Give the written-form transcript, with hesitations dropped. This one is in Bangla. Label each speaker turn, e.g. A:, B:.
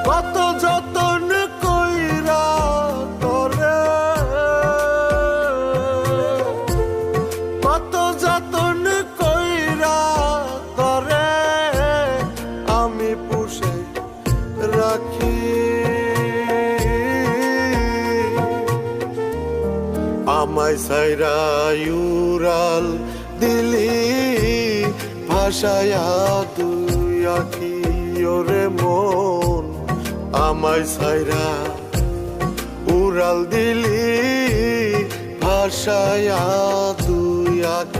A: কত যতন কইরা তোরে, কত যতন কইরা তোরে আমি পুষে রাখি। আমায় সাইরা উড়াল দিলি ভাষায়া দুই আখি। ওরে মন আমায় সাইরা উড়াল দিলি ভাষায়া দুই আখি।